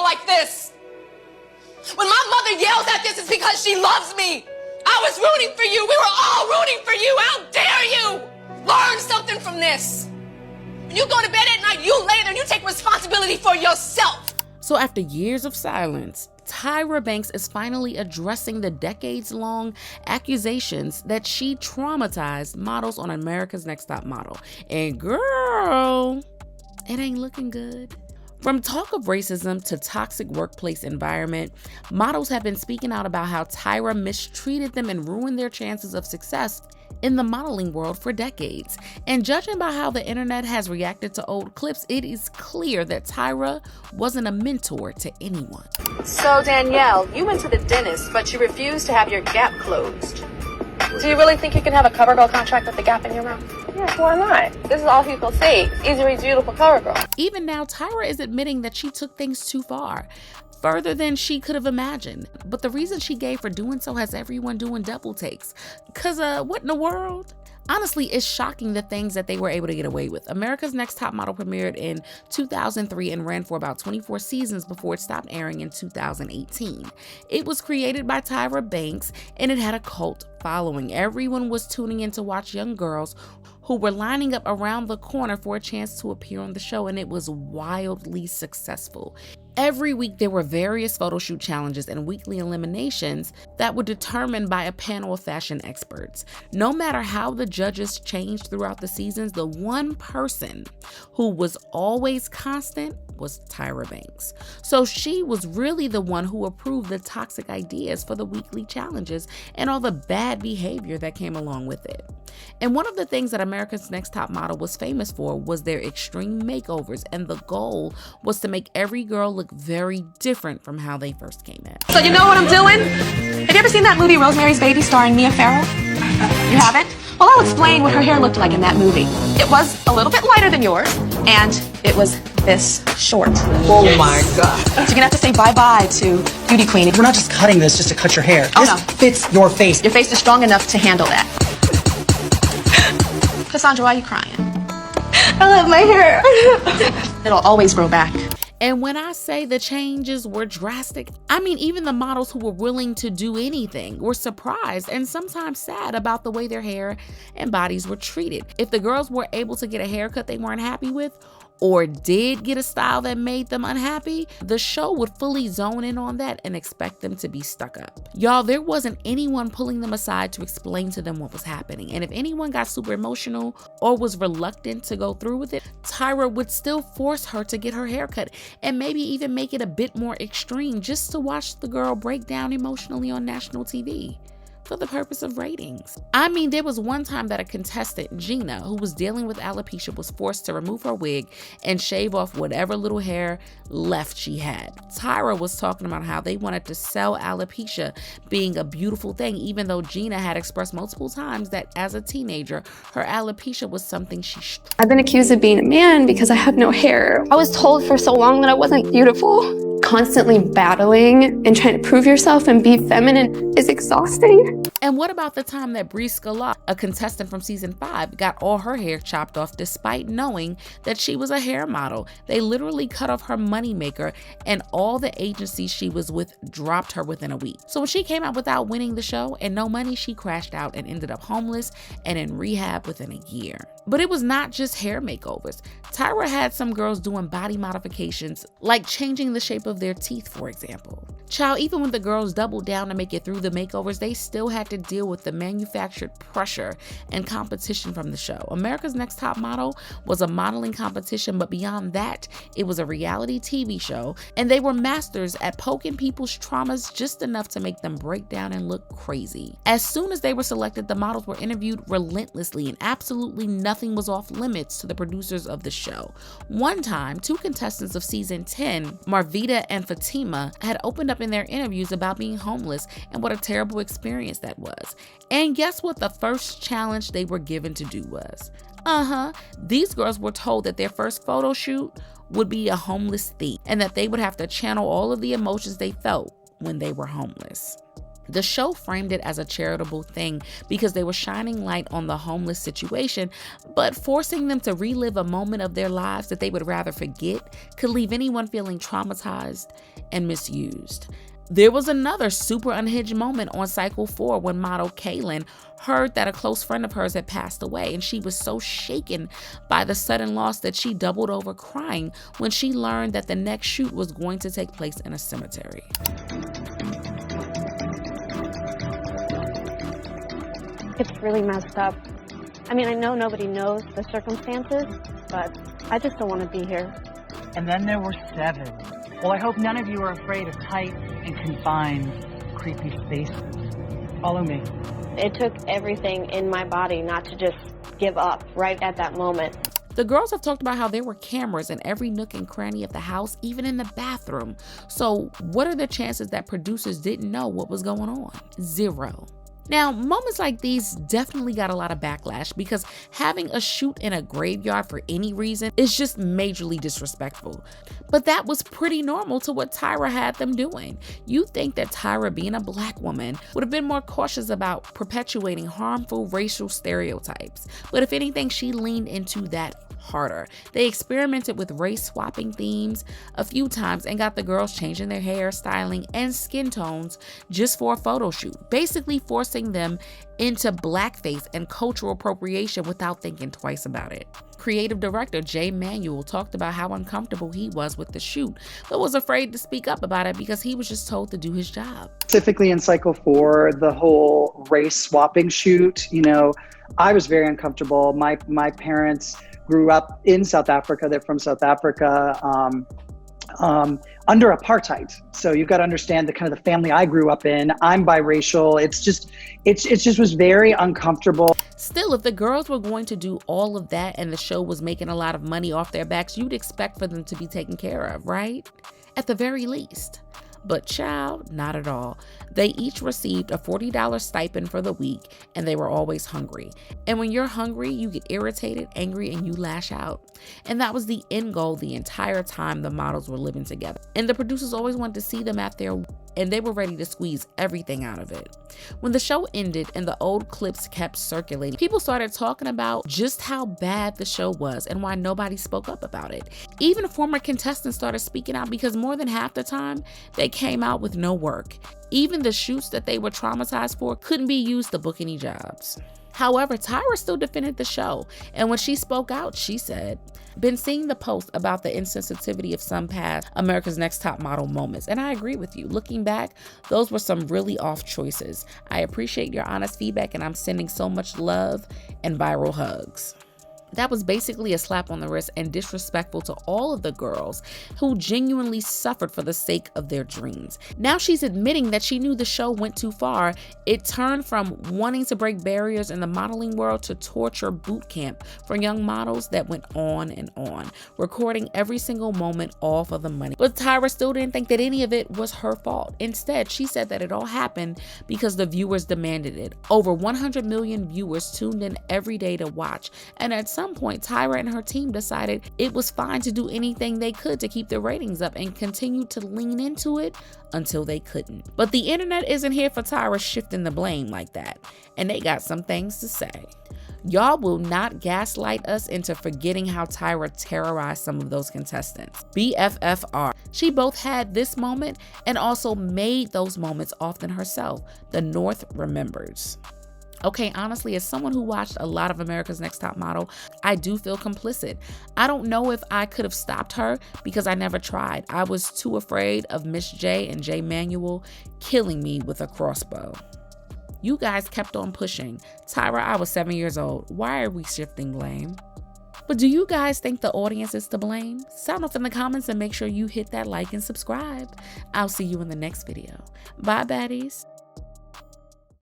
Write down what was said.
like this. When my mother yells at this, it's because she loves me. I was rooting for you. We were all rooting for you. How dare you? Learn something from this. When you go to bed at night, you lay there and you take responsibility for yourself. So after years of silence, Tyra Banks is finally addressing the decades-long accusations that she traumatized models on America's Next Top Model. And girl, it ain't looking good. From talk of racism to toxic workplace environment, models have been speaking out about how Tyra mistreated them and ruined their chances of success in the modeling world for decades. And judging by how the internet has reacted to old clips, it is clear that Tyra wasn't a mentor to anyone. So Danielle, you went to the dentist, but you refused to have your gap closed. Do you really think you can have a CoverGirl contract with the gap in your mouth? Yeah, why not? This is all people see. Easy beautiful CoverGirl. Even now, Tyra is admitting that she took things too far, further than she could have imagined. But the reason she gave for doing so has everyone doing double takes. Cause what in the world? Honestly, it's shocking the things that they were able to get away with. America's Next Top Model premiered in 2003 and ran for about 24 seasons before it stopped airing in 2018. It was created by Tyra Banks and it had a cult following. Everyone was tuning in to watch young girls who were lining up around the corner for a chance to appear on the show, and it was wildly successful. Every week there were various photo shoot challenges and weekly eliminations that were determined by a panel of fashion experts. No matter how the judges changed throughout the seasons, the one person who was always constant was Tyra Banks. So she was really the one who approved the toxic ideas for the weekly challenges and all the bad behavior that came along with it. And one of the things that America's Next Top Model was famous for was their extreme makeovers, and the goal was to make every girl look very different from how they first came in. So you know what I'm doing? Have you ever seen that movie Rosemary's Baby starring Mia Farrow? You haven't? Well, I'll explain what her hair looked like in that movie. It was a little bit lighter than yours, and it was this short. Oh my God. So you're gonna have to say bye-bye to Beauty Queen. We're not just cutting this just to cut your hair. Oh, this no. fits your face. Your face is strong enough to handle that. Cassandra, why are you crying? I love my hair. It'll always grow back. And when I say the changes were drastic, I mean even the models who were willing to do anything were surprised and sometimes sad about the way their hair and bodies were treated. If the girls were able to get a haircut they weren't happy with, or did get a style that made them unhappy, the show would fully zone in on that and expect them to be stuck up. Y'all, there wasn't anyone pulling them aside to explain to them what was happening. And if anyone got super emotional or was reluctant to go through with it, Tyra would still force her to get her hair cut and maybe even make it a bit more extreme just to watch the girl break down emotionally on national TV. For the purpose of ratings. I mean, there was one time that a contestant, Gina, who was dealing with alopecia, was forced to remove her wig and shave off whatever little hair left she had. Tyra was talking about how they wanted to sell alopecia being a beautiful thing, even though Gina had expressed multiple times that as a teenager, her alopecia was something she I've been accused of being a man because I have no hair. I was told for so long that I wasn't beautiful. Constantly battling and trying to prove yourself and be feminine is exhausting. And what about the time that Bree Scala, a contestant from season 5, got all her hair chopped off despite knowing that she was a hair model? They literally cut off her moneymaker, and all the agencies she was with dropped her within a week. So when she came out without winning the show and no money, she crashed out and ended up homeless and in rehab within a year. But it was not just hair makeovers. Tyra had some girls doing body modifications, like changing the shape of their teeth, for example. Child, even when the girls doubled down to make it through the makeovers, they still had to deal with the manufactured pressure and competition from the show. America's Next Top Model was a modeling competition, but beyond that, it was a reality TV show, and they were masters at poking people's traumas just enough to make them break down and look crazy. As soon as they were selected, the models were interviewed relentlessly, and absolutely nothing was off limits to the producers of the show. One time, 2 contestants of season 10, Marvita and Fatima, had opened up in their interviews about being homeless and what a terrible experience that was. And guess what the first challenge they were given to do was? These girls were told that their first photo shoot would be a homeless theme and that they would have to channel all of the emotions they felt when they were homeless. The show framed it as a charitable thing because they were shining light on the homeless situation, but forcing them to relive a moment of their lives that they would rather forget could leave anyone feeling traumatized and misused. There was another super unhinged moment on Cycle 4 when model Kaylin heard that a close friend of hers had passed away, and she was so shaken by the sudden loss that she doubled over crying when she learned that the next shoot was going to take place in a cemetery. It's really messed up. I mean, I know nobody knows the circumstances, but I just don't want to be here. And then there were 7. Well, I hope none of you are afraid of tight and confined, creepy spaces. Follow me. It took everything in my body not to just give up right at that moment. The girls have talked about how there were cameras in every nook and cranny of the house, even in the bathroom. So what are the chances that producers didn't know what was going on? 0. Now, moments like these definitely got a lot of backlash because having a shoot in a graveyard for any reason is just majorly disrespectful. But that was pretty normal to what Tyra had them doing. You'd think that Tyra, being a Black woman, would have been more cautious about perpetuating harmful racial stereotypes. But if anything, she leaned into that harder. They experimented with race swapping themes a few times and got the girls changing their hair, styling, and skin tones just for a photo shoot, basically forcing them into blackface and cultural appropriation without thinking twice about it. Creative director Jay Manuel talked about how uncomfortable he was with the shoot, but was afraid to speak up about it because he was just told to do his job. Specifically in Cycle 4, the whole race swapping shoot, I was very uncomfortable. My parents grew up in South Africa. They're from South Africa under apartheid. So you've got to understand the kind of the family I grew up in. I'm biracial. It just was very uncomfortable. Still, if the girls were going to do all of that and the show was making a lot of money off their backs, you'd expect for them to be taken care of, right? At the very least. But child, not at all. They each received a $40 stipend for the week, and they were always hungry. And when you're hungry, you get irritated, angry, and you lash out. And that was the end goal the entire time the models were living together. And the producers always wanted to see them at their, and they were ready to squeeze everything out of it. When the show ended and the old clips kept circulating, people started talking about just how bad the show was and why nobody spoke up about it. Even former contestants started speaking out because more than half the time, they came out with no work. Even the shoots that they were traumatized for couldn't be used to book any jobs. However, Tyra still defended the show, and when she spoke out, she said, "Been seeing the post about the insensitivity of some past America's Next Top Model moments, and I agree with you. Looking back, those were some really off choices. I appreciate your honest feedback, and I'm sending so much love and viral hugs." That was basically a slap on the wrist and disrespectful to all of the girls who genuinely suffered for the sake of their dreams. Now she's admitting that she knew the show went too far. It turned from wanting to break barriers in the modeling world to torture boot camp for young models that went on and on, recording every single moment all for the money. But Tyra still didn't think that any of it was her fault. Instead, she said that it all happened because the viewers demanded it. Over 100 million viewers tuned in every day to watch, and at some point, Tyra and her team decided it was fine to do anything they could to keep the ratings up and continued to lean into it until they couldn't. But the internet isn't here for Tyra shifting the blame like that, and they got some things to say. Y'all will not gaslight us into forgetting how Tyra terrorized some of those contestants. BFFR. She both had this moment and also made those moments often herself. The North remembers. Okay, honestly, as someone who watched a lot of America's Next Top Model, I do feel complicit. I don't know if I could have stopped her because I never tried. I was too afraid of Miss J and Jay Manuel killing me with a crossbow. You guys kept on pushing. Tyra, I was 7 years old. Why are we shifting blame? But do you guys think the audience is to blame? Sound off in the comments and make sure you hit that like and subscribe. I'll see you in the next video. Bye, baddies.